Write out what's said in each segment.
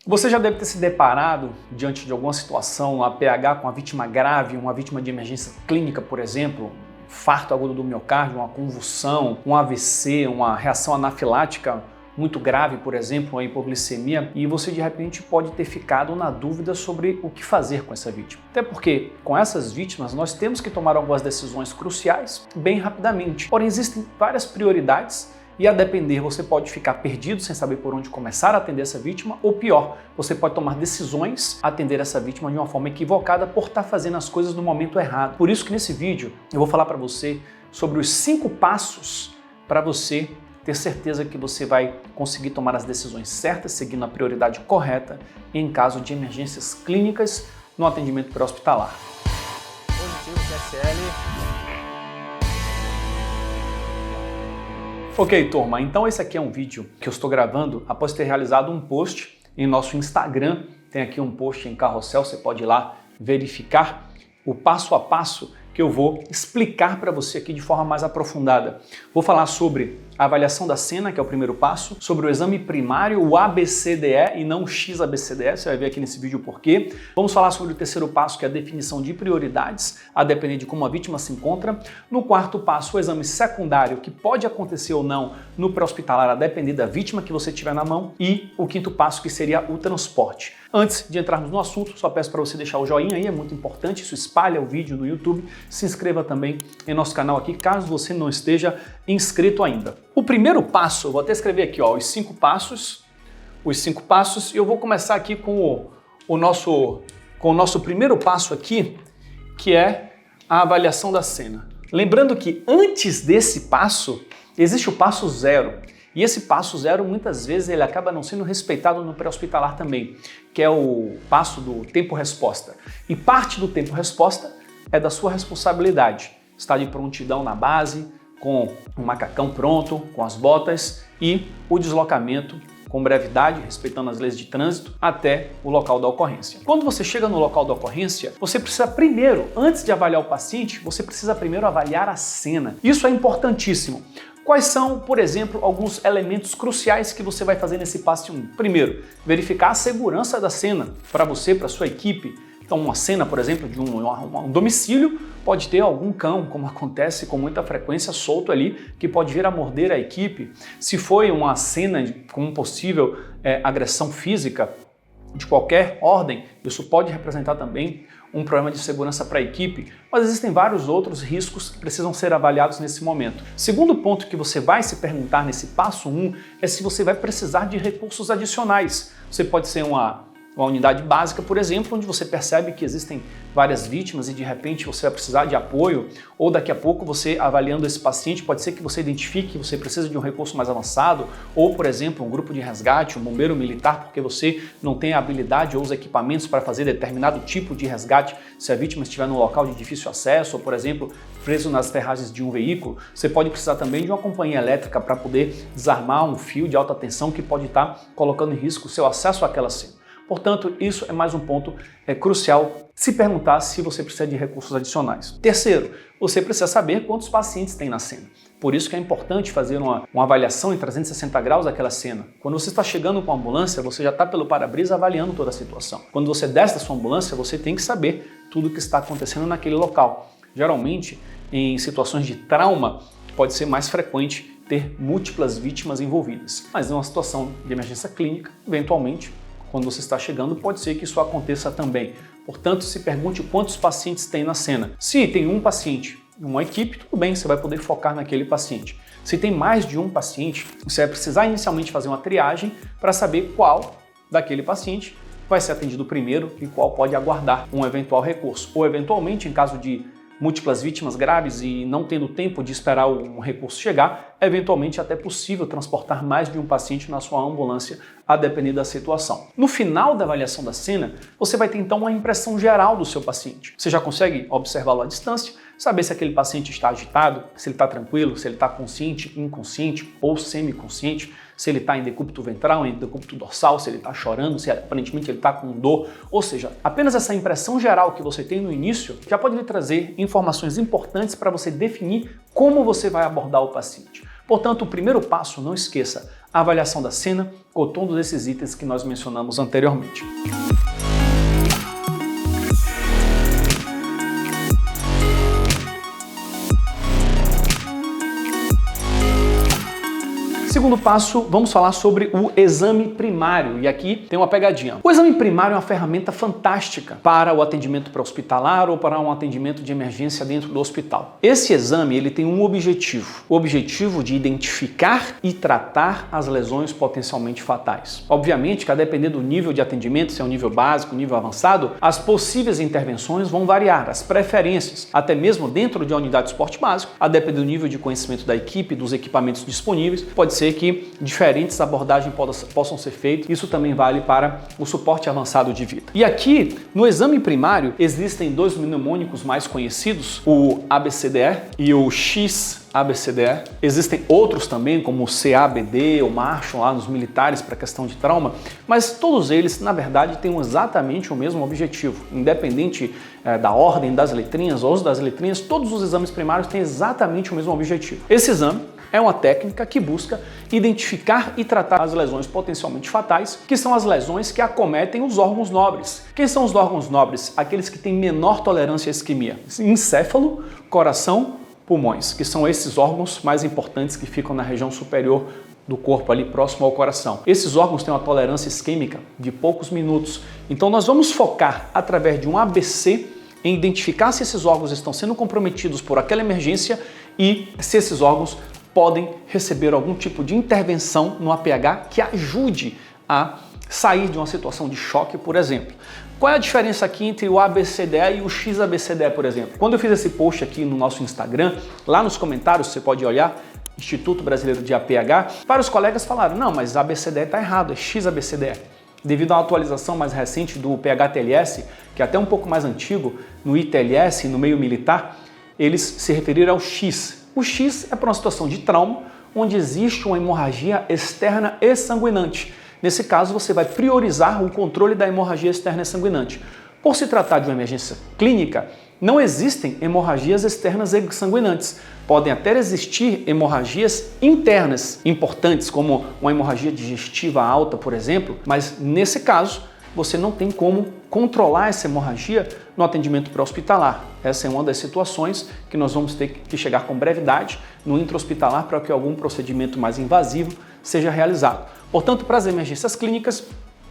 Você já deve ter se deparado diante de alguma situação, um APH com uma vítima grave, uma vítima de emergência clínica, por exemplo, infarto agudo do miocárdio, uma convulsão, um AVC, uma reação anafilática muito grave, por exemplo, uma hipoglicemia, e você de repente pode ter ficado na dúvida sobre o que fazer com essa vítima. Até porque com essas vítimas nós temos que tomar algumas decisões cruciais bem rapidamente. Porém, existem várias prioridades e a depender você pode ficar perdido sem saber por onde começar a atender essa vítima, ou pior, você pode tomar decisões a atender essa vítima de uma forma equivocada por estar fazendo as coisas no momento errado. Por isso que nesse vídeo eu vou falar para você sobre os 5 passos para você ter certeza que você vai conseguir tomar as decisões certas, seguindo a prioridade correta em caso de emergências clínicas no atendimento pré-hospitalar. Positivo, QSL. Ok, turma, então esse aqui é um vídeo que eu estou gravando após ter realizado um post em nosso Instagram. Tem aqui um post em carrossel, você pode ir lá verificar o passo a passo que eu vou explicar para você aqui de forma mais aprofundada. Vou falar sobre a avaliação da cena, que é o primeiro passo, sobre o exame primário, o ABCDE e não o XABCDE, você vai ver aqui nesse vídeo o porquê. Vamos falar sobre o terceiro passo, que é a definição de prioridades, a depender de como a vítima se encontra. No quarto passo, o exame secundário, que pode acontecer ou não no pré-hospitalar, a depender da vítima que você tiver na mão. E o quinto passo, que seria o transporte. Antes de entrarmos no assunto, só peço para você deixar o joinha aí, é muito importante, isso espalha o vídeo no YouTube. Se inscreva também em nosso canal aqui, caso você não esteja inscrito ainda. O primeiro passo, eu vou até escrever aqui, ó, os 5 passos, e eu vou começar aqui com o nosso primeiro passo aqui, que é a avaliação da cena. Lembrando que antes desse passo, existe o passo 0. E esse passo 0, muitas vezes, ele acaba não sendo respeitado no pré-hospitalar também, que é o passo do tempo-resposta. E parte do tempo-resposta é da sua responsabilidade. Está de prontidão na base, com o macacão pronto, com as botas e o deslocamento com brevidade, respeitando as leis de trânsito, até o local da ocorrência. Quando você chega no local da ocorrência, você precisa primeiro, antes de avaliar o paciente, você precisa primeiro avaliar a cena. Isso é importantíssimo. Quais são, por exemplo, alguns elementos cruciais que você vai fazer nesse passo 1? Primeiro, verificar a segurança da cena para você, para sua equipe. Então, uma cena, por exemplo, de um domicílio, pode ter algum cão, como acontece com muita frequência, solto ali, que pode vir a morder a equipe. Se foi uma cena com possível agressão física de qualquer ordem, isso pode representar também um problema de segurança para a equipe, mas existem vários outros riscos que precisam ser avaliados nesse momento. Segundo ponto que você vai se perguntar nesse passo 1 é se você vai precisar de recursos adicionais. Você pode ser uma unidade básica, por exemplo, onde você percebe que existem várias vítimas e de repente você vai precisar de apoio, ou daqui a pouco você avaliando esse paciente, pode ser que você identifique que você precisa de um recurso mais avançado, ou por exemplo um grupo de resgate, um bombeiro militar, porque você não tem a habilidade ou os equipamentos para fazer determinado tipo de resgate se a vítima estiver num local de difícil acesso, ou por exemplo preso nas ferragens de um veículo. Você pode precisar também de uma companhia elétrica para poder desarmar um fio de alta tensão que pode estar colocando em risco o seu acesso àquela cena. Portanto, isso é mais um ponto crucial se perguntar se você precisa de recursos adicionais. Terceiro, você precisa saber quantos pacientes tem na cena. Por isso que é importante fazer uma avaliação em 360 graus daquela cena. Quando você está chegando com a ambulância, você já está pelo para-brisa avaliando toda a situação. Quando você desce da sua ambulância, você tem que saber tudo o que está acontecendo naquele local. Geralmente, em situações de trauma, pode ser mais frequente ter múltiplas vítimas envolvidas. Mas em uma situação de emergência clínica, eventualmente, quando você está chegando, pode ser que isso aconteça também. Portanto, se pergunte quantos pacientes tem na cena. Se tem um paciente em uma equipe, tudo bem, você vai poder focar naquele paciente. Se tem mais de um paciente, você vai precisar inicialmente fazer uma triagem para saber qual daquele paciente vai ser atendido primeiro e qual pode aguardar um eventual recurso. Ou, eventualmente, em caso de múltiplas vítimas graves e não tendo tempo de esperar um recurso chegar, eventualmente é até possível transportar mais de um paciente na sua ambulância, a depender da situação. No final da avaliação da cena, você vai ter então uma impressão geral do seu paciente. Você já consegue observá-lo à distância, saber se aquele paciente está agitado, se ele está tranquilo, se ele está consciente, inconsciente ou semiconsciente, se ele está em decúbito ventral, em decúbito dorsal, se ele está chorando, se aparentemente ele está com dor. Ou seja, apenas essa impressão geral que você tem no início já pode lhe trazer informações importantes para você definir como você vai abordar o paciente. Portanto, o primeiro passo, não esqueça, a avaliação da cena com todos esses itens que nós mencionamos anteriormente. Segundo passo, vamos falar sobre o exame primário, e aqui tem uma pegadinha. O exame primário é uma ferramenta fantástica para o atendimento pré-hospitalar ou para um atendimento de emergência dentro do hospital. Esse exame ele tem um objetivo, o objetivo de identificar e tratar as lesões potencialmente fatais. Obviamente que a depender do nível de atendimento, se é um nível básico, nível avançado, as possíveis intervenções vão variar, as preferências, até mesmo dentro de uma unidade de suporte básico, a depender do nível de conhecimento da equipe, dos equipamentos disponíveis, pode ser que diferentes abordagens possam ser feitas. Isso também vale para o suporte avançado de vida. E aqui, no exame primário, existem dois mnemônicos mais conhecidos, o ABCDE e o XABCDE. Existem outros também, como o CABD, o Marshall lá nos militares para questão de trauma, mas todos eles, na verdade, têm exatamente o mesmo objetivo. Independente da ordem das letrinhas ou das letrinhas, todos os exames primários têm exatamente o mesmo objetivo. Esse exame é uma técnica que busca identificar e tratar as lesões potencialmente fatais, que são as lesões que acometem os órgãos nobres. Quem são os órgãos nobres? Aqueles que têm menor tolerância à isquemia. Encéfalo, coração, pulmões, que são esses órgãos mais importantes que ficam na região superior do corpo, ali próximo ao coração. Esses órgãos têm uma tolerância isquêmica de poucos minutos. Então nós vamos focar através de um ABC em identificar se esses órgãos estão sendo comprometidos por aquela emergência e se esses órgãos podem receber algum tipo de intervenção no APH que ajude a sair de uma situação de choque, por exemplo. Qual é a diferença aqui entre o ABCDE e o XABCDE, por exemplo? Quando eu fiz esse post aqui no nosso Instagram, lá nos comentários você pode olhar, Instituto Brasileiro de APH, vários colegas falaram, não, mas ABCDE está errado, é XABCDE. Devido à atualização mais recente do PHTLS, que é até um pouco mais antigo, no ITLS, no meio militar, eles se referiram ao X. O X é para uma situação de trauma, onde existe uma hemorragia externa e sanguinante. Nesse caso, você vai priorizar o controle da hemorragia externa e sanguinante. Por se tratar de uma emergência clínica, não existem hemorragias externas e sanguinantes. Podem até existir hemorragias internas importantes, como uma hemorragia digestiva alta, por exemplo, mas nesse caso, você não tem como controlar essa hemorragia no atendimento pré-hospitalar. Essa é uma das situações que nós vamos ter que chegar com brevidade no intra-hospitalar para que algum procedimento mais invasivo seja realizado. Portanto, para as emergências clínicas,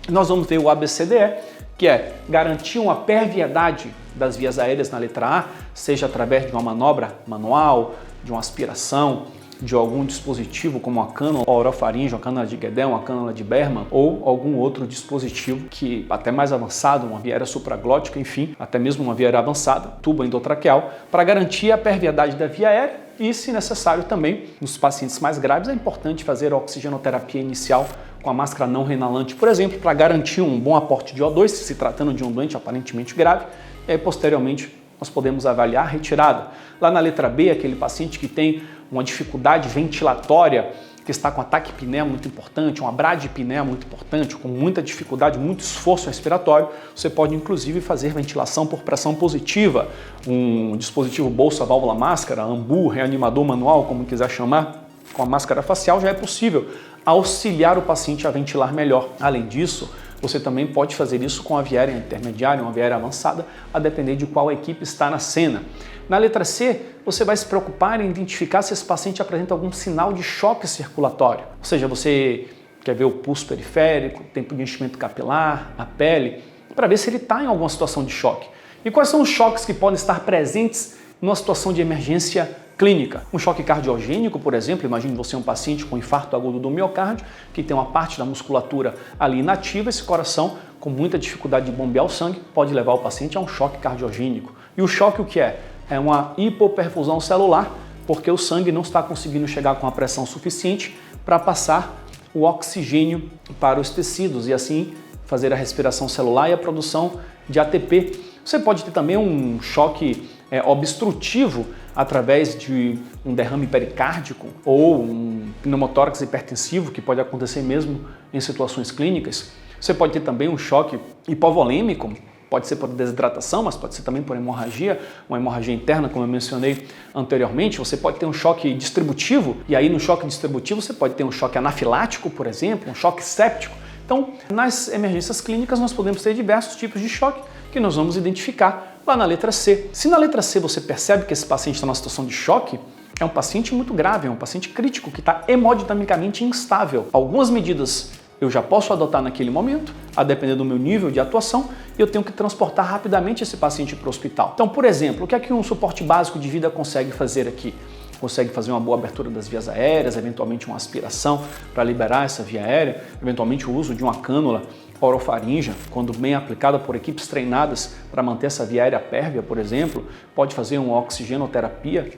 nós vamos ver o ABCDE, que é garantir uma perviedade das vias aéreas na letra A, seja através de uma manobra manual, de uma aspiração, de algum dispositivo como uma cânula orofaringe, uma cânula de Guedel, uma cânula de Berman ou algum outro dispositivo que até mais avançado, uma via aérea supraglótica, enfim, até mesmo uma via aérea avançada, tubo endotraqueal, para garantir a perviedade da via aérea e, se necessário também, nos pacientes mais graves é importante fazer a oxigenoterapia inicial com a máscara não renalante, por exemplo, para garantir um bom aporte de O2, se tratando de um doente aparentemente grave, e aí, posteriormente nós podemos avaliar a retirada. Lá na letra B, aquele paciente que tem uma dificuldade ventilatória, que está com ataque apneia muito importante, uma bradipneia muito importante, com muita dificuldade, muito esforço respiratório, você pode inclusive fazer ventilação por pressão positiva, um dispositivo bolsa válvula máscara, AMBU, reanimador manual, como quiser chamar, com a máscara facial já é possível auxiliar o paciente a ventilar melhor. Além disso, você também pode fazer isso com a via aérea intermediária, uma via aérea avançada, a depender de qual equipe está na cena. Na letra C, você vai se preocupar em identificar se esse paciente apresenta algum sinal de choque circulatório. Ou seja, você quer ver o pulso periférico, o tempo de enchimento capilar, a pele, para ver se ele está em alguma situação de choque. E quais são os choques que podem estar presentes numa situação de emergência clínica? Um choque cardiogênico, por exemplo, imagine você um paciente com infarto agudo do miocárdio, que tem uma parte da musculatura ali inativa, esse coração com muita dificuldade de bombear o sangue, pode levar o paciente a um choque cardiogênico. E o choque o que é? É uma hipoperfusão celular, porque o sangue não está conseguindo chegar com a pressão suficiente para passar o oxigênio para os tecidos e assim fazer a respiração celular e a produção de ATP. Você pode ter também um choque obstrutivo através de um derrame pericárdico ou um pneumotórax hipertensivo, que pode acontecer mesmo em situações clínicas. Você pode ter também um choque hipovolêmico, Pode ser por desidratação, mas pode ser também por hemorragia, uma hemorragia interna, como eu mencionei anteriormente. Você pode ter um choque distributivo, e aí no choque distributivo você pode ter um choque anafilático, por exemplo, um choque séptico. Então, nas emergências clínicas nós podemos ter diversos tipos de choque que nós vamos identificar lá na letra C. Se na letra C você percebe que esse paciente está numa situação de choque, é um paciente muito grave, é um paciente crítico que está hemodinamicamente instável. Algumas medidas eu já posso adotar naquele momento, a depender do meu nível de atuação, e eu tenho que transportar rapidamente esse paciente para o hospital. Então, por exemplo, o que é que um suporte básico de vida consegue fazer aqui? Consegue fazer uma boa abertura das vias aéreas, eventualmente uma aspiração para liberar essa via aérea, eventualmente o uso de uma cânula orofaríngea, quando bem aplicada por equipes treinadas para manter essa via aérea pérvia, por exemplo, pode fazer uma oxigenoterapia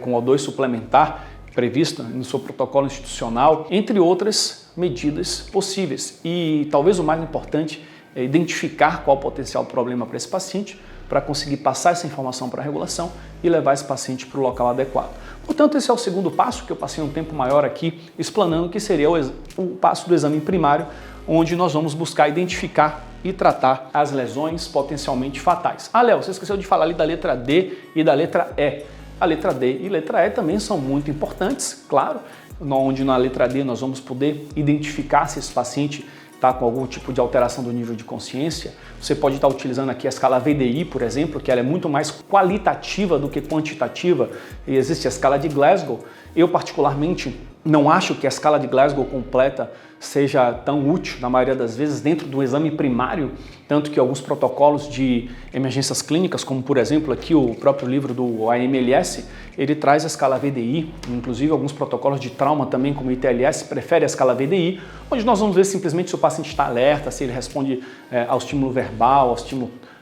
com O2 suplementar, prevista no seu protocolo institucional, entre outras medidas possíveis. E talvez o mais importante é identificar qual o potencial problema para esse paciente, para conseguir passar essa informação para a regulação e levar esse paciente para o local adequado. Portanto, esse é o segundo passo, que eu passei um tempo maior aqui explanando, que seria o passo do exame primário, onde nós vamos buscar identificar e tratar as lesões potencialmente fatais. Ah, Léo, você esqueceu de falar ali da letra D e da letra E. A letra D e letra E também são muito importantes, claro, onde na letra D nós vamos poder identificar se esse paciente está com algum tipo de alteração do nível de consciência. Você pode estar utilizando aqui a escala VDI, por exemplo, que ela é muito mais qualitativa do que quantitativa, e existe a escala de Glasgow. Eu, particularmente, não acho que a escala de Glasgow completa seja tão útil, na maioria das vezes, dentro do exame primário, tanto que alguns protocolos de emergências clínicas, como por exemplo aqui o próprio livro do AMLS, ele traz a escala VDI, inclusive alguns protocolos de trauma também, como o ITLS, prefere a escala VDI, onde nós vamos ver simplesmente se o paciente está alerta, se ele responde ao estímulo verbal,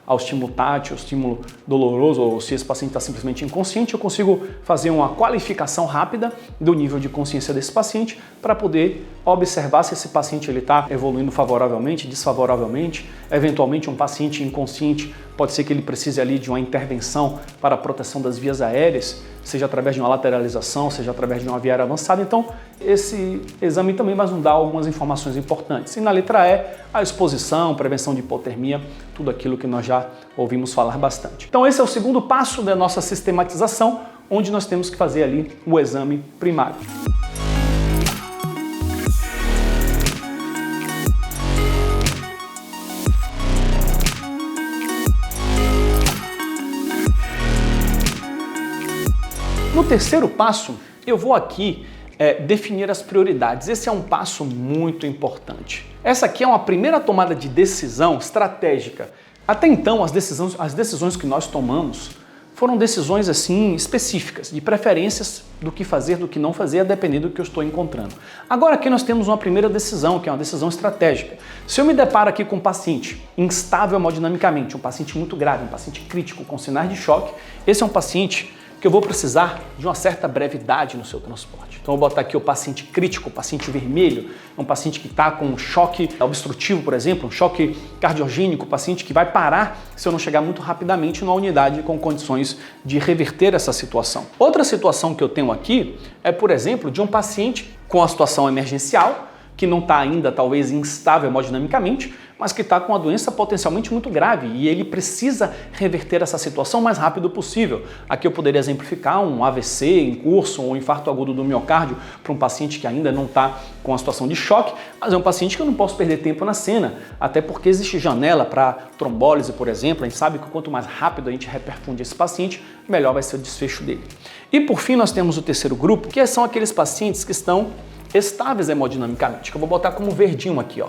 ao estímulo tátil, ao estímulo doloroso, ou se esse paciente está simplesmente inconsciente. Eu consigo fazer uma qualificação rápida do nível de consciência desse paciente para poder observar se esse paciente está evoluindo favoravelmente, desfavoravelmente. Eventualmente um paciente inconsciente pode ser que ele precise ali de uma intervenção para a proteção das vias aéreas, seja através de uma lateralização, seja através de uma via aérea avançada. Então, esse exame também vai nos dar algumas informações importantes. E na letra E, a exposição, prevenção de hipotermia, tudo aquilo que nós já ouvimos falar bastante. Então, esse é o segundo passo da nossa sistematização, onde nós temos que fazer ali o exame primário. No terceiro passo, eu vou aqui definir as prioridades. Esse é um passo muito importante. Essa aqui é uma primeira tomada de decisão estratégica. Até então, as decisões que nós tomamos foram decisões assim específicas, de preferências do que fazer, do que não fazer, a depender do que eu estou encontrando. Agora aqui nós temos uma primeira decisão, que é uma decisão estratégica. Se eu me deparo aqui com um paciente instável hemodinamicamente, um paciente muito grave, um paciente crítico com sinais de choque, esse é um paciente que eu vou precisar de uma certa brevidade no seu transporte. Então eu vou botar aqui o paciente crítico, o paciente vermelho, é um paciente que está com um choque obstrutivo, por exemplo, um choque cardiogênico, paciente que vai parar se eu não chegar muito rapidamente numa unidade com condições de reverter essa situação. Outra situação que eu tenho aqui é, por exemplo, de um paciente com a situação emergencial, que não está ainda talvez instável hemodinamicamente, mas que está com uma doença potencialmente muito grave e ele precisa reverter essa situação o mais rápido possível. Aqui eu poderia exemplificar um AVC em curso ou um infarto agudo do miocárdio para um paciente que ainda não está com a situação de choque, mas é um paciente que eu não posso perder tempo na cena, até porque existe janela para trombólise, por exemplo. A gente sabe que quanto mais rápido a gente reperfunde esse paciente, melhor vai ser o desfecho dele. E por fim nós temos o terceiro grupo, que são aqueles pacientes que estão estáveis hemodinamicamente, que eu vou botar como verdinho aqui, ó.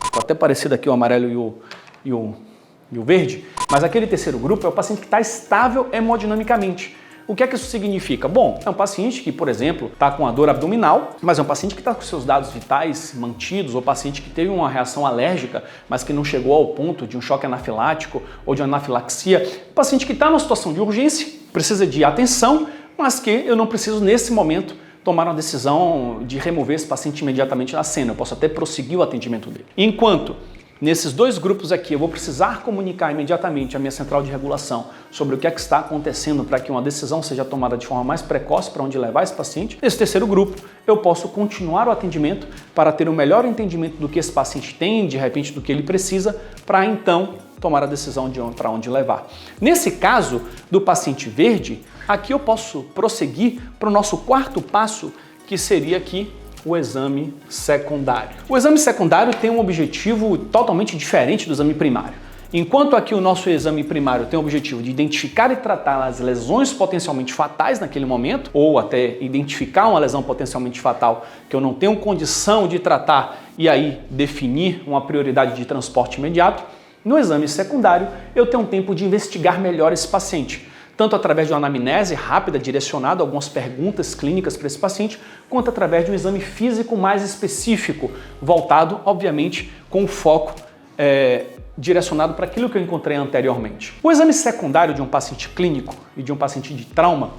Ficou até parecido aqui o amarelo e o verde, mas aquele terceiro grupo é o paciente que está estável hemodinamicamente. O que é que isso significa? Bom, é um paciente que, por exemplo, está com a dor abdominal, mas é um paciente que está com seus dados vitais mantidos, ou paciente que teve uma reação alérgica, mas que não chegou ao ponto de um choque anafilático ou de anafilaxia. Paciente que está numa situação de urgência, precisa de atenção, mas que eu não preciso, nesse momento, tomar uma decisão de remover esse paciente imediatamente da cena. Eu posso até prosseguir o atendimento dele. Enquanto nesses dois grupos aqui eu vou precisar comunicar imediatamente à minha central de regulação sobre o que é que está acontecendo para que uma decisão seja tomada de forma mais precoce para onde levar esse paciente. Nesse terceiro grupo, eu posso continuar o atendimento para ter o melhor entendimento do que esse paciente tem, de repente do que ele precisa, para então tomar a decisão de para onde levar. Nesse caso do paciente verde, aqui eu posso prosseguir para o nosso quarto passo, que seria aqui o exame secundário. O exame secundário tem um objetivo totalmente diferente do exame primário. Enquanto aqui o nosso exame primário tem o objetivo de identificar e tratar as lesões potencialmente fatais naquele momento, ou até identificar uma lesão potencialmente fatal que eu não tenho condição de tratar e aí definir uma prioridade de transporte imediato, no exame secundário eu tenho um tempo de investigar melhor esse paciente, tanto através de uma anamnese rápida direcionada a algumas perguntas clínicas para esse paciente, quanto através de um exame físico mais específico, voltado, obviamente, com o foco direcionado para aquilo que eu encontrei anteriormente. O exame secundário de um paciente clínico e de um paciente de trauma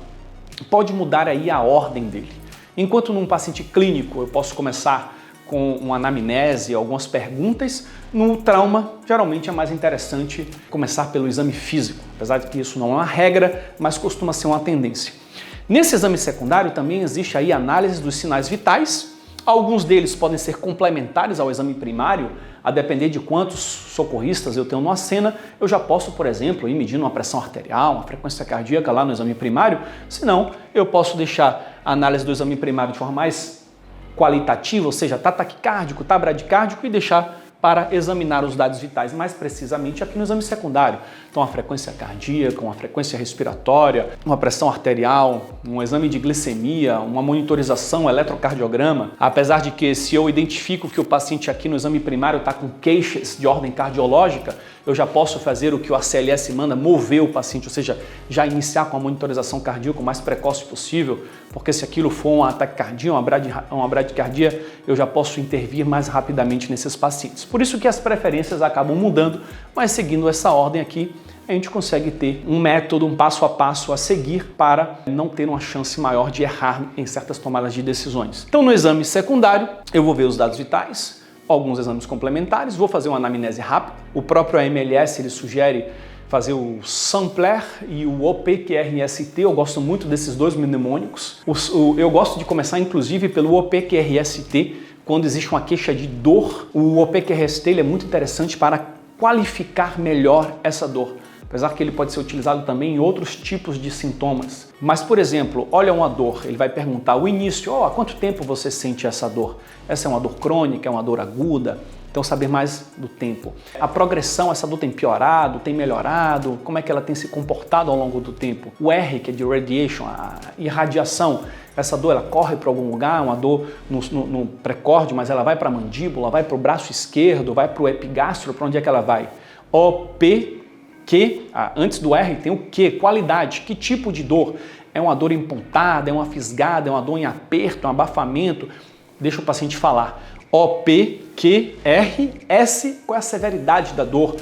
pode mudar aí a ordem dele. Enquanto num paciente clínico eu posso começar com uma anamnese, algumas perguntas, no trauma geralmente é mais interessante começar pelo exame físico, apesar de que isso não é uma regra, mas costuma ser uma tendência. Nesse exame secundário também existe aí análise dos sinais vitais. Alguns deles podem ser complementares ao exame primário, a depender de quantos socorristas eu tenho numa cena, eu já posso, por exemplo, ir medindo uma pressão arterial, uma frequência cardíaca lá no exame primário, senão eu posso deixar a análise do exame primário de forma mais qualitativa, ou seja, tá taquicárdico, tá bradicárdico, e deixar para examinar os dados vitais mais precisamente aqui no exame secundário. Então, a frequência cardíaca, uma frequência respiratória, uma pressão arterial, um exame de glicemia, uma monitorização, um eletrocardiograma. Apesar de que, se eu identifico que o paciente aqui no exame primário está com queixas de ordem cardiológica, eu já posso fazer o que o ACLS manda, mover o paciente, ou seja, já iniciar com a monitorização cardíaca o mais precoce possível, porque se aquilo for um ataque cardíaco, uma bradicardia, eu já posso intervir mais rapidamente nesses pacientes. Por isso que as preferências acabam mudando, mas seguindo essa ordem aqui, a gente consegue ter um método, um passo a passo a seguir para não ter uma chance maior de errar em certas tomadas de decisões. Então, no exame secundário, eu vou ver os dados vitais, alguns exames complementares, vou fazer uma anamnese rápida. O próprio AMLS ele sugere fazer o Sampler e o OPQRST, eu gosto muito desses dois mnemônicos. Eu gosto de começar inclusive pelo OPQRST, quando existe uma queixa de dor. O OPQRST ele é muito interessante para qualificar melhor essa dor, apesar que ele pode ser utilizado também em outros tipos de sintomas. Mas, por exemplo, olha uma dor, ele vai perguntar o início, há quanto tempo você sente essa dor? Essa é uma dor crônica, é uma dor aguda? Então, saber mais do tempo. A progressão, essa dor tem piorado, tem melhorado? Como é que ela tem se comportado ao longo do tempo? O R, que é de radiation, a irradiação, essa dor ela corre para algum lugar, uma dor no precórdio, mas ela vai para a mandíbula, vai para o braço esquerdo, vai para o epigastro, para onde é que ela vai? Antes do R tem o Q, qualidade, que tipo de dor? É uma dor empontada, é uma fisgada, é uma dor em aperto, é um abafamento? Deixa o paciente falar. O, P, Q, R, S, qual é a severidade da dor?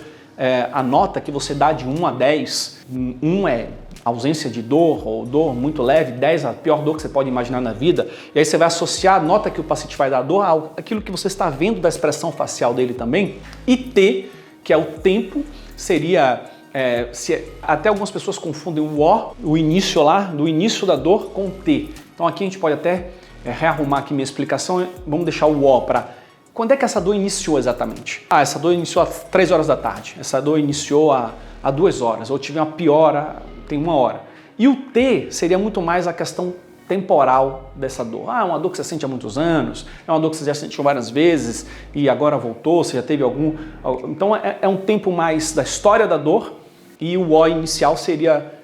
A nota que você dá de 1 a 10, 1 é ausência de dor ou dor muito leve, 10 a pior dor que você pode imaginar na vida, e aí você vai associar a nota que o paciente vai dar dor àquilo que você está vendo da expressão facial dele também. E T, que é o tempo, seria, até algumas pessoas confundem o início lá, do início da dor com o T. Então aqui a gente pode até rearrumar aqui minha explicação, vamos deixar o O para... Quando é que essa dor iniciou exatamente? Essa dor iniciou às 3 horas da tarde, essa dor iniciou há 2 horas, ou tive uma piora, tem 1 hora. E o T seria muito mais a questão temporal dessa dor. É uma dor que você sente há muitos anos, é uma dor que você já sentiu várias vezes e agora voltou, você já teve algum... Então é um tempo mais da história da dor, e o O inicial seria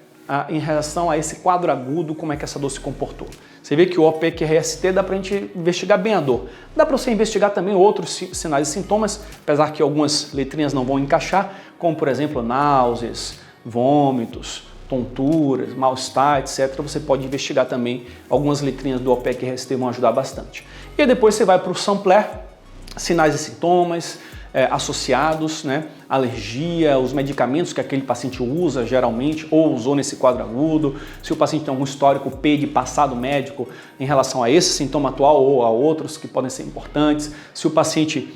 em relação a esse quadro agudo, como é que essa dor se comportou. Você vê que o OPQRST dá para a gente investigar bem a dor. Dá para você investigar também outros sinais e sintomas, apesar que algumas letrinhas não vão encaixar, como por exemplo náuseas, vômitos, tonturas, mal-estar, etc. Você pode investigar também, algumas letrinhas do OPQRST vão ajudar bastante. E aí depois você vai para o Sampler, sinais e sintomas associados, né? Alergia, os medicamentos que aquele paciente usa geralmente ou usou nesse quadro agudo, se o paciente tem algum histórico P de passado médico em relação a esse sintoma atual ou a outros que podem ser importantes, se o paciente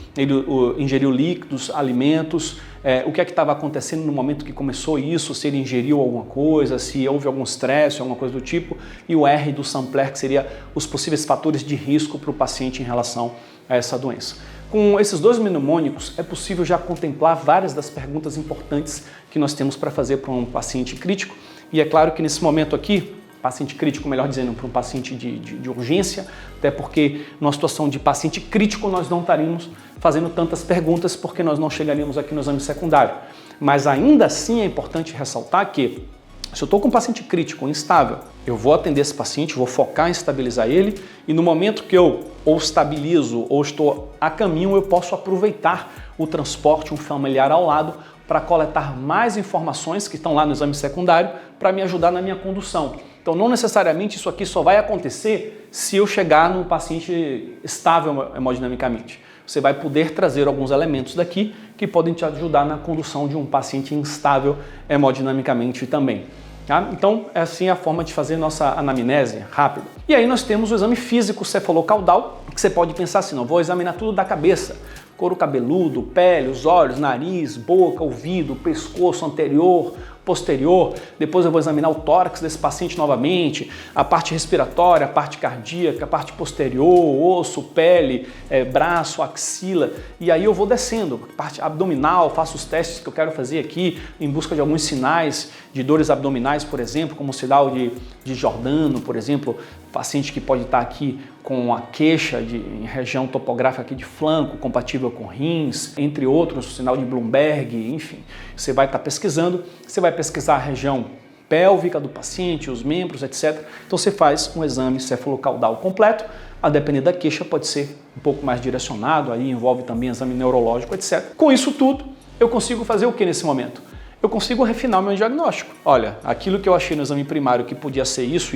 ingeriu líquidos, alimentos, o que é que estava acontecendo no momento que começou isso, se ele ingeriu alguma coisa, se houve algum estresse, alguma coisa do tipo, e o R do Sampler, que seria os possíveis fatores de risco para o paciente em relação a essa doença. Com esses 2 mnemônicos é possível já contemplar várias das perguntas importantes que nós temos para fazer para um paciente crítico. E é claro que nesse momento aqui, paciente crítico, melhor dizendo, para um paciente de urgência, até porque numa situação de paciente crítico nós não estaríamos fazendo tantas perguntas porque nós não chegaríamos aqui no exame secundário. Mas ainda assim é importante ressaltar que se eu estou com um paciente crítico, instável, eu vou atender esse paciente, vou focar em estabilizar ele e no momento que eu ou estabilizo ou estou a caminho, eu posso aproveitar o transporte, um familiar ao lado, para coletar mais informações que estão lá no exame secundário para me ajudar na minha condução. Então não necessariamente isso aqui só vai acontecer se eu chegar num paciente estável hemodinamicamente. Você vai poder trazer alguns elementos daqui que podem te ajudar na condução de um paciente instável hemodinamicamente também. Tá? Então, é assim a forma de fazer nossa anamnese rápida. E aí nós temos o exame físico cefalocaudal, que você pode pensar assim, não, vou examinar tudo da cabeça. Couro cabeludo, pele, os olhos, nariz, boca, ouvido, pescoço anterior, posterior. Depois eu vou examinar o tórax desse paciente novamente, a parte respiratória, a parte cardíaca, a parte posterior, osso, pele, braço, axila. E aí eu vou descendo, parte abdominal, faço os testes que eu quero fazer aqui em busca de alguns sinais de dores abdominais, por exemplo, como o sinal de Giordano, por exemplo, paciente que pode estar aqui com a queixa em região topográfica aqui de flanco, compatível com rins, entre outros, sinal de Bloomberg, enfim. Você vai estar pesquisando, você vai pesquisar a região pélvica do paciente, os membros, etc. Então você faz um exame cefalocaudal completo, a depender da queixa pode ser um pouco mais direcionado, aí envolve também exame neurológico, etc. Com isso tudo, eu consigo fazer o que nesse momento? Eu consigo refinar o meu diagnóstico. Olha, aquilo que eu achei no exame primário que podia ser isso,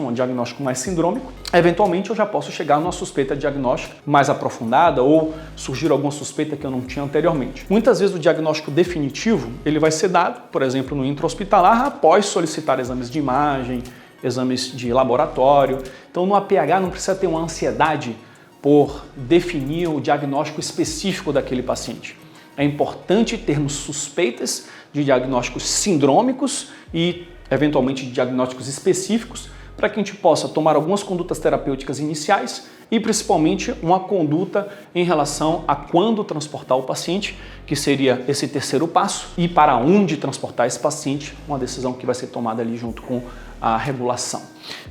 um diagnóstico mais sindrômico, eventualmente eu já posso chegar numa suspeita diagnóstica mais aprofundada ou surgir alguma suspeita que eu não tinha anteriormente. Muitas vezes o diagnóstico definitivo, ele vai ser dado, por exemplo, no intra-hospitalar, após solicitar exames de imagem, exames de laboratório. Então no APH não precisa ter uma ansiedade por definir o diagnóstico específico daquele paciente. É importante termos suspeitas de diagnósticos sindrômicos e, eventualmente, de diagnósticos específicos para que a gente possa tomar algumas condutas terapêuticas iniciais e, principalmente, uma conduta em relação a quando transportar o paciente, que seria esse terceiro passo, e para onde transportar esse paciente, uma decisão que vai ser tomada ali junto com a regulação.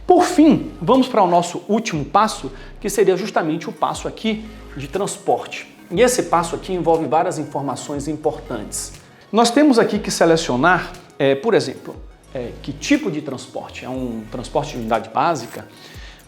Por fim, vamos para o nosso último passo, que seria justamente o passo aqui de transporte. E esse passo aqui envolve várias informações importantes. Nós temos aqui que selecionar, por exemplo, que tipo de transporte? É um transporte de unidade básica,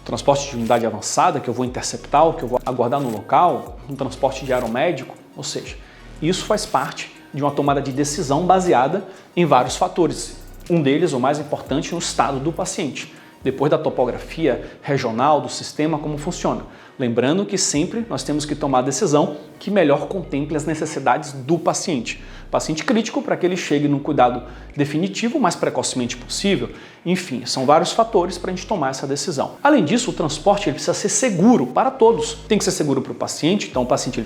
transporte de unidade avançada, que eu vou interceptar, ou que eu vou aguardar no local, um transporte de aeromédico, ou seja, isso faz parte de uma tomada de decisão baseada em vários fatores. Um deles, o mais importante, no estado do paciente. Depois da topografia regional do sistema, como funciona. Lembrando que sempre nós temos que tomar a decisão que melhor contemple as necessidades do paciente. Paciente crítico para que ele chegue num cuidado definitivo o mais precocemente possível. Enfim, são vários fatores para a gente tomar essa decisão. Além disso, o transporte ele precisa ser seguro para todos. Tem que ser seguro para o paciente, então o paciente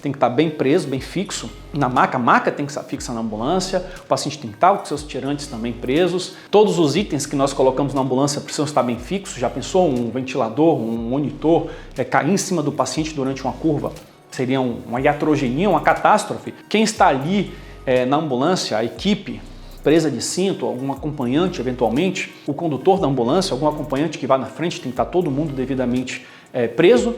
tem que estar bem preso, bem fixo na maca. A maca tem que estar fixa na ambulância, o paciente tem que estar com seus tirantes também presos. Todos os itens que nós colocamos na ambulância precisam estar bem fixos. Já pensou um ventilador, um monitor cair em cima do paciente durante uma curva? Seria uma iatrogenia, uma catástrofe. Quem está ali na ambulância, a equipe presa de cinto, algum acompanhante eventualmente, o condutor da ambulância, algum acompanhante que vá na frente, tem que estar todo mundo devidamente preso.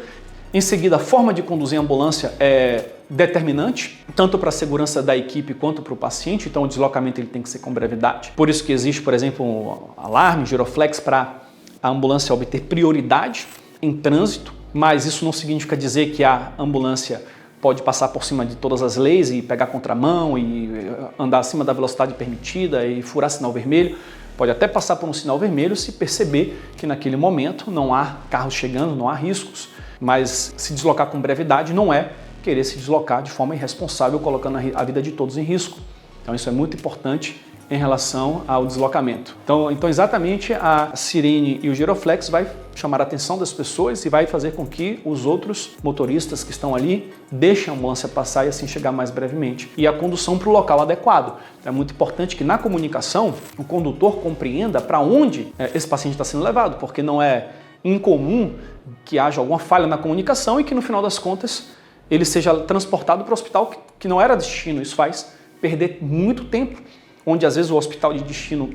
Em seguida, a forma de conduzir a ambulância é determinante, tanto para a segurança da equipe quanto para o paciente, então o deslocamento ele tem que ser com brevidade. Por isso que existe, por exemplo, um alarme, giroflex, para a ambulância obter prioridade em trânsito, mas isso não significa dizer que a ambulância pode passar por cima de todas as leis e pegar contramão e andar acima da velocidade permitida e furar sinal vermelho. Pode até passar por um sinal vermelho se perceber que naquele momento não há carros chegando, não há riscos, mas se deslocar com brevidade não é querer se deslocar de forma irresponsável, colocando a vida de todos em risco. Então isso é muito importante em relação ao deslocamento. Então exatamente a sirene e o giroflex vai chamar a atenção das pessoas e vai fazer com que os outros motoristas que estão ali deixem a ambulância passar e assim chegar mais brevemente. E a condução para o local adequado. É muito importante que na comunicação o condutor compreenda para onde esse paciente está sendo levado, porque não é incomum que haja alguma falha na comunicação e que no final das contas ele seja transportado para o hospital que não era destino. Isso faz perder muito tempo, onde às vezes o hospital de destino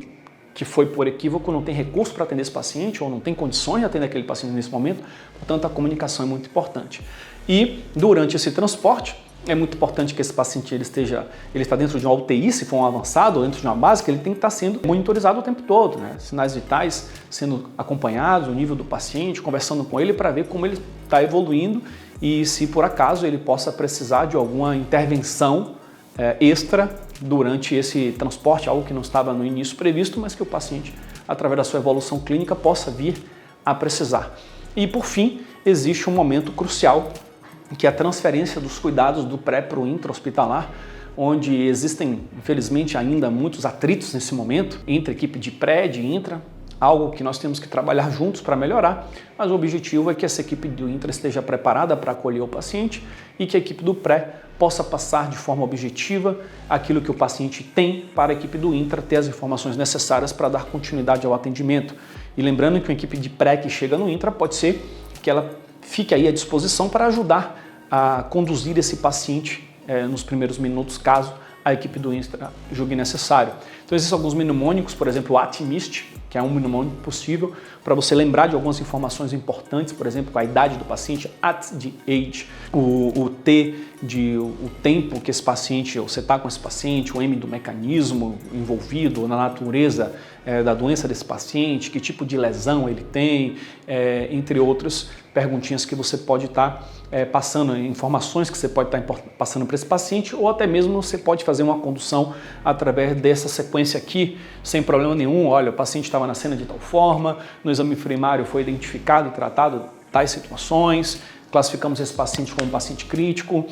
que foi por equívoco não tem recurso para atender esse paciente ou não tem condições de atender aquele paciente nesse momento, portanto a comunicação é muito importante. E durante esse transporte, é muito importante que esse paciente ele está dentro de uma UTI, se for um avançado, ou dentro de uma básica, ele tem que estar sendo monitorizado o tempo todo, né? Sinais vitais sendo acompanhados, o nível do paciente, conversando com ele para ver como ele está evoluindo e se por acaso ele possa precisar de alguma intervenção extra durante esse transporte, algo que não estava no início previsto, mas que o paciente, através da sua evolução clínica, possa vir a precisar. E por fim, existe um momento crucial, que é a transferência dos cuidados do pré para o intra-hospitalar, onde existem, infelizmente, ainda muitos atritos nesse momento entre a equipe de pré e de intra, algo que nós temos que trabalhar juntos para melhorar, mas o objetivo é que essa equipe do intra esteja preparada para acolher o paciente e que a equipe do pré possa passar de forma objetiva aquilo que o paciente tem para a equipe do intra ter as informações necessárias para dar continuidade ao atendimento. E lembrando que uma equipe de pré que chega no intra pode ser que ela fique aí à disposição para ajudar a conduzir esse paciente nos primeiros minutos, caso a equipe do intra julgue necessário. Então existem alguns mnemônicos, por exemplo, o ATMIST, que é um mnemônico possível para você lembrar de algumas informações importantes, por exemplo, a idade do paciente, AT de age, o T de o tempo que esse paciente, ou você está com esse paciente, o M do mecanismo envolvido na natureza da doença desse paciente, que tipo de lesão ele tem, entre outras perguntinhas que você pode estar passando, informações que você pode estar passando para esse paciente, ou até mesmo você pode fazer uma condução através dessa sequência aqui, sem problema nenhum. Olha, o paciente estava na cena de tal forma, no exame primário foi identificado e tratado tais situações, classificamos esse paciente como um paciente crítico,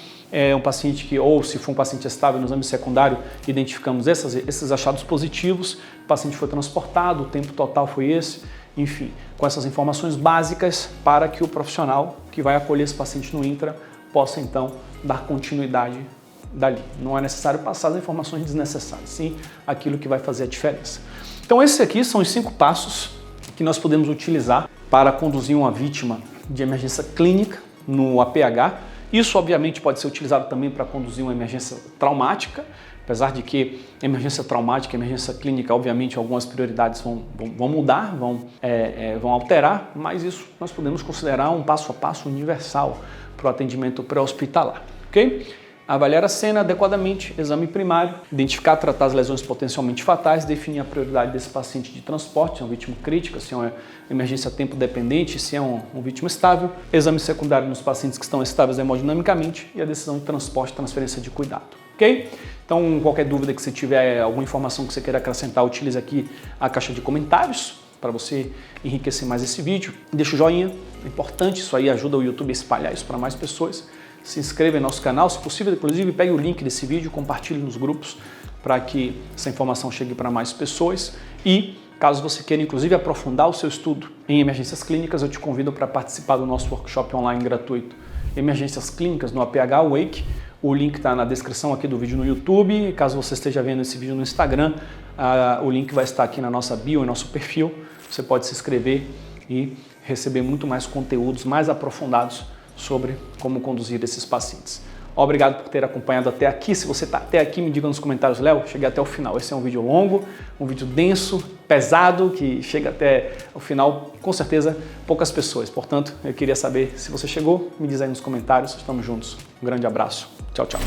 um paciente que, ou se for um paciente estável no exame secundário, identificamos esses achados positivos, o paciente foi transportado, o tempo total foi esse, enfim, com essas informações básicas para que o profissional que vai acolher esse paciente no intra possa então dar continuidade dali. Não é necessário passar as informações desnecessárias, sim aquilo que vai fazer a diferença. Então esses aqui são os 5 passos que nós podemos utilizar para conduzir uma vítima de emergência clínica no APH. Isso obviamente pode ser utilizado também para conduzir uma emergência traumática, apesar de que emergência traumática e emergência clínica, obviamente, algumas prioridades vão mudar, vão alterar, mas isso nós podemos considerar um passo a passo universal para o atendimento pré-hospitalar, ok? Avaliar a cena adequadamente, exame primário, identificar, tratar as lesões potencialmente fatais, definir a prioridade desse paciente de transporte, se é uma vítima crítica, se é uma emergência tempo dependente, se é um vítima estável, exame secundário nos pacientes que estão estáveis hemodinamicamente e a decisão de transporte e transferência de cuidado, ok? Então, qualquer dúvida que você tiver, alguma informação que você queira acrescentar, utilize aqui a caixa de comentários para você enriquecer mais esse vídeo. Deixa o joinha, é importante, isso aí ajuda o YouTube a espalhar isso para mais pessoas. Se inscreva em nosso canal, se possível, inclusive pegue o link desse vídeo, compartilhe nos grupos para que essa informação chegue para mais pessoas. E caso você queira, inclusive, aprofundar o seu estudo em emergências clínicas, eu te convido para participar do nosso workshop online gratuito Emergências Clínicas no APH Wake. O link está na descrição aqui do vídeo no YouTube. Caso você esteja vendo esse vídeo no Instagram, o link vai estar aqui na nossa bio, em nosso perfil. Você pode se inscrever e receber muito mais conteúdos mais aprofundados sobre como conduzir esses pacientes. Obrigado por ter acompanhado até aqui. Se você está até aqui, me diga nos comentários, Léo, cheguei até o final. Esse é um vídeo longo, um vídeo denso, pesado, que chega até o final, com certeza, poucas pessoas. Portanto, eu queria saber se você chegou, me diz aí nos comentários. Estamos juntos. Um grande abraço. Tchau, tchau.